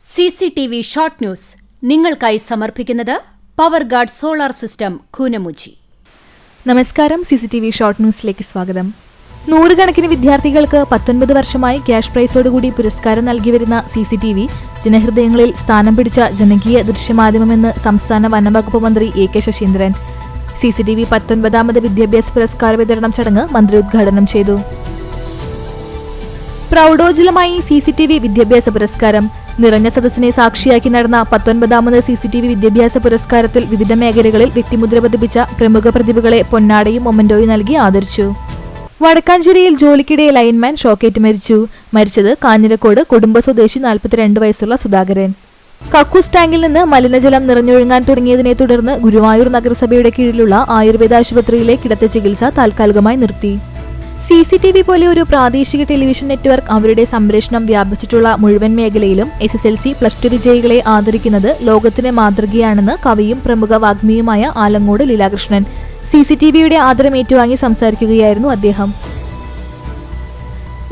CCTV short news നിങ്ങൾക്കായി സമർപ്പിക്കുന്നത് power guard solar system Koonamuchi. നമസ്കാരം. CCTV ഷോർട്ട് ന്യൂസിലേക്ക് സ്വാഗതം. നൂറുകണക്കിന് വിദ്യാർത്ഥികൾക്ക് 19 വർഷമായി ക്യാഷ് പ്രൈസോടുകൂടി പുരസ്കാരം നൽകി വരുന്ന CCTV ജനഹൃദയങ്ങളിൽ സ്ഥാനം പിടിച്ച ജനകീയ ദൃശ്യമാധ്യമമെന്ന് സംസ്ഥാന വനംവകുപ്പ് മന്ത്രി AK ശശീന്ദ്രൻ. CCTV 19ാമത് വിദ്യാഭ്യാസ പുരസ്കാര വിതരണം ചടങ്ങ് മന്ത്രി ഉദ്ഘാടനം ചെയ്തു. പ്രൗഢോജ്വലമായി CCTV വിദ്യാഭ്യാസ പുരസ്കാരം. നിറഞ്ഞ സദസ്സിനെ സാക്ഷിയാക്കി നടന്ന 19ാമത് CCTV വിദ്യാഭ്യാസ പുരസ്കാരത്തിൽ വിവിധ മേഖലകളിൽ വ്യക്തിമുദ്ര പതിപ്പിച്ച പ്രമുഖ പ്രതിഭകളെ പൊന്നാടയും മൊമന്റോയും നൽകി ആദരിച്ചു. വടക്കാഞ്ചേരിയിൽ ജോലിക്കിടെ ലൈൻമാൻ ഷോക്കേറ്റ് മരിച്ചു. മരിച്ചത് കാഞ്ഞിരക്കോട് കുടുംബ സ്വദേശി 42 വയസ്സുള്ള സുധാകരൻ. കക്കൂസ് ടാങ്കിൽ നിന്ന് മലിനജലം നിറഞ്ഞൊഴുങ്ങാൻ തുടങ്ങിയതിനെ തുടർന്ന് ഗുരുവായൂർ നഗരസഭയുടെ കീഴിലുള്ള ആയുർവേദ ആശുപത്രിയിലെ കിടത്തി ചികിത്സ താൽക്കാലികമായി നിർത്തി. CCTV പോലെ ഒരു പ്രാദേശിക ടെലിവിഷൻ നെറ്റ്വർക്ക് അവരുടെ സംപ്രേഷണം വ്യാപിച്ചിട്ടുള്ള മുഴുവൻ മേഖലയിലും SSLC +2 വിജയികളെ ആദരിക്കുന്നത് ലോകത്തിന് മാതൃകയാണെന്ന് കവിയും പ്രമുഖ വാഗ്മിയുമായ ആലങ്ങോട് ലീലാകൃഷ്ണൻ CCTVയുടെ ആദരം ഏറ്റുവാങ്ങി സംസാരിക്കുകയായിരുന്നു അദ്ദേഹം.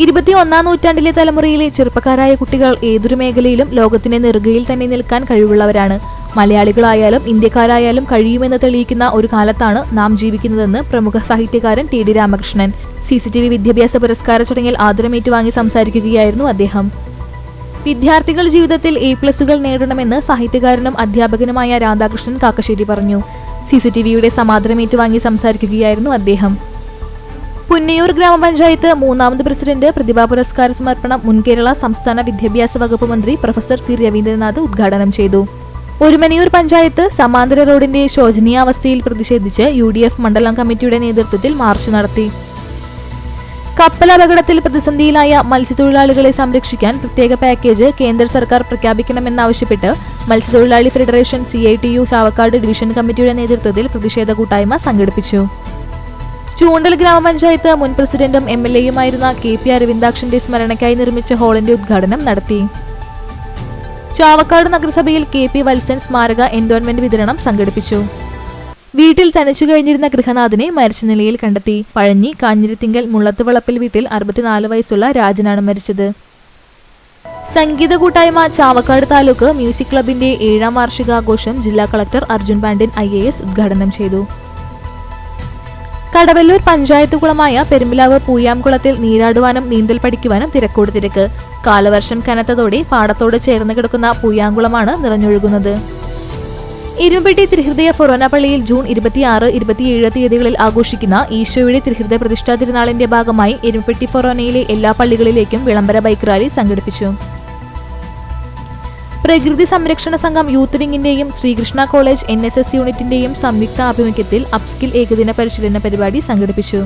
21ാം നൂറ്റാണ്ടിലെ തലമുറയിലെ ചെറുപ്പക്കാരായ കുട്ടികൾ ഏതൊരു മേഖലയിലും ലോകത്തിന്റെ നെറുകയിൽ തന്നെ നിൽക്കാൻ കഴിവുള്ളവരാണ്. മലയാളികളായാലും ഇന്ത്യക്കാരായാലും കഴിയുമെന്ന് തെളിയിക്കുന്ന ഒരു കാലത്താണ് നാം ജീവിക്കുന്നതെന്ന് പ്രമുഖ സാഹിത്യകാരൻ TD രാമകൃഷ്ണൻ CCTV വിദ്യാഭ്യാസ പുരസ്കാര ചടങ്ങിൽ ആദരമേറ്റുവാങ്ങി സംസാരിക്കുകയായിരുന്നു അദ്ദേഹം. വിദ്യാർത്ഥികൾ ജീവിതത്തിൽ A+കൾ നേടണമെന്ന് സാഹിത്യകാരനും അധ്യാപകനുമായ രാധാകൃഷ്ണൻ കാക്കശ്ശേരി പറഞ്ഞു. CCTVയുടെ സമാദരമേറ്റുവാങ്ങി സംസാരിക്കുകയായിരുന്നു അദ്ദേഹം. പുന്നയൂർ ഗ്രാമപഞ്ചായത്ത് 3ാമത് പ്രസിഡന്റ് പ്രതിഭാ പുരസ്കാര സമർപ്പണം മുൻ കേരള സംസ്ഥാന വിദ്യാഭ്യാസ വകുപ്പ് മന്ത്രി പ്രൊഫസർ C രവീന്ദ്രനാഥ് ഉദ്ഘാടനം ചെയ്തു. ഒരുമനിയൂർ പഞ്ചായത്ത് സമാന്തര റോഡിന്റെ ശോചനീയാവസ്ഥയിൽ പ്രതിഷേധിച്ച് UDF മണ്ഡലം കമ്മിറ്റിയുടെ നേതൃത്വത്തിൽ മാർച്ച് നടത്തി. കപ്പൽ അപകടത്തിൽ പ്രതിസന്ധിയിലായ മത്സ്യത്തൊഴിലാളികളെ സംരക്ഷിക്കാൻ പ്രത്യേക പാക്കേജ് കേന്ദ്ര സർക്കാർ പ്രഖ്യാപിക്കണമെന്നാവശ്യപ്പെട്ട് മത്സ്യത്തൊഴിലാളി ഫെഡറേഷൻ CITU ചാവക്കാട് ഡിവിഷൻ കമ്മിറ്റിയുടെ നേതൃത്വത്തിൽ പ്രതിഷേധ കൂട്ടായ്മ സംഘടിപ്പിച്ചു. ചൂണ്ടൽ ഗ്രാമപഞ്ചായത്ത് മുൻ പ്രസിഡന്റും MLAയുമായിരുന്ന KP അരവിന്ദാക്ഷന്റെ സ്മരണയ്ക്കായി നിർമ്മിച്ച ഹാളിന്റെ ഉദ്ഘാടനം നടത്തി. ചാവക്കാട് നഗരസഭയിൽ KP വത്സൻ സ്മാരക എൻഡോൺമെന്റ് വിതരണം സംഘടിപ്പിച്ചു. വീട്ടിൽ തനിച്ചു കഴിഞ്ഞിരുന്ന ഗൃഹനാഥനെ മരിച്ച നിലയിൽ കണ്ടെത്തി. പഴഞ്ഞി കാഞ്ഞിരത്തിങ്കൽ മുള്ളത്ത് വളപ്പിൽ വീട്ടിൽ 64 വയസ്സുള്ള രാജനാണ് മരിച്ചത്. സംഗീത കൂട്ടായ്മ ചാവക്കാട് താലൂക്ക് മ്യൂസിക് ക്ലബിന്റെ 7ാം വാർഷികാഘോഷം ജില്ലാ കളക്ടർ അർജുൻ പാണ്ഡ്യൻ IAS ഉദ്ഘാടനം ചെയ്തു. കടവല്ലൂർ പഞ്ചായത്ത് കുളമായ പെരുമ്പിലാവ് പൂയാംകുളത്തിൽ നീരാടുവാനും നീന്തൽ പഠിക്കുവാനും തിരക്കോട് തിരക്ക്. കാലവർഷം കനത്തതോടെ പാടത്തോട് ചേർന്ന് കിടക്കുന്ന പൂയാംകുളമാണ് നിറഞ്ഞൊഴുകുന്നത്. ഇരുമ്പെട്ടി തിരുഹൃദയ ഫൊറോന പള്ളിയിൽ ജൂൺ 26, 27 തീയതികളിൽ ആഘോഷിക്കുന്ന ഈശോയുടെ തിരുഹൃദയ പ്രതിഷ്ഠാ തിരുനാളിന്റെ ഭാഗമായി ഇരുമ്പെട്ടി ഫൊറോനയിലെ എല്ലാ പള്ളികളിലേക്കും വിളംബര ബൈക്ക് റാലി സംഘടിപ്പിച്ചു. പ്രകൃതി സംരക്ഷണ സംഘം യൂത്ത് വിങ്ങിന്റെയും ശ്രീകൃഷ്ണ കോളേജ് NSS യൂണിറ്റിന്റെയും സംയുക്ത ആഭിമുഖ്യത്തിൽ അപ്സ്കിൽ ഏകദിന പരിശീലന പരിപാടി സംഘടിപ്പിച്ചു.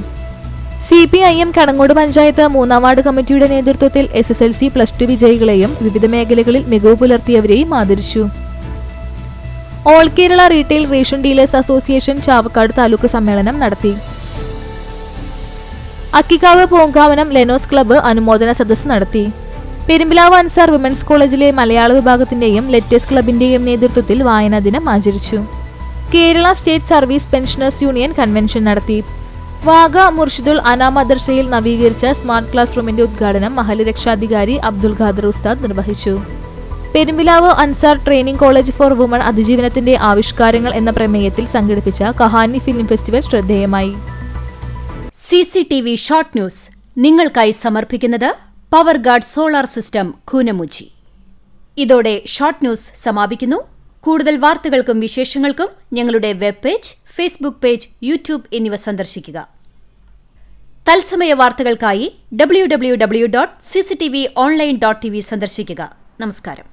CPIM കടങ്ങോട് പഞ്ചായത്ത് 3ാം വാർഡ് കമ്മിറ്റിയുടെ നേതൃത്വത്തിൽ SSLC +2 വിജയികളെയും വിവിധ മേഖലകളിൽ മികവ് പുലർത്തിയവരെയും ആദരിച്ചു. All Kerala retail ration dealers association Chavakkad taluk സമ്മേളനം നടത്തി. അക്കിക്കാവ് പൂങ്കാവനം ലെനോസ് ക്ലബ്ബ് അനുമോദന സദസ്സ് നടത്തി. പെരുമ്പിലാവ് അൻസാർ വിമൻസ് കോളേജിലെ മലയാള വിഭാഗത്തിന്റെയും ലെറ്റേഴ്സ് ക്ലബിന്റെയും നേതൃത്വത്തിൽ വായനാ ദിനം ആചരിച്ചു. Kerala state service pensioners union convention നടത്തി. വാഗ മുർഷിദുൽ അനാ മദ്രസയിൽ നവീകരിച്ച സ്മാർട്ട് ക്ലാസ് റൂമിന്റെ ഉദ്ഘാടനം മഹല്ല് രക്ഷാധികാരി അബ്ദുൽ ഖാദർ ഉസ്താദ് നിർവഹിച്ചു. Perumpilavu Ansar training college four woman അതിജീവനത്തിന്റെ ആവിഷ്കാരങ്ങൾ എന്ന പ്രമേയത്തിൽ സംഘടിപ്പിച്ച കഹാനി ഫിലിം ഫെസ്റ്റിവൽ ശ്രദ്ധേയമായി. CCTV ഷോർട്ട് ന്യൂസ് നിങ്ങൾക്കായി സമർപ്പിക്കുന്നത് power guard solar system Koonamuchi. ഇതോടെ ഷോർട്ട് ന്യൂസ് സമാപിക്കുന്നു. കൂടുതൽ വാർത്തകൾക്കും വിശേഷങ്ങൾക്കും ഞങ്ങളുടെ web page, Facebook page, YouTube എന്നിവ സന്ദർശിക്കുക. തത്സമയ വാർത്തകൾക്കായി www.cctvonline.tv സന്ദർശിക്കുക. നമസ്കാരം.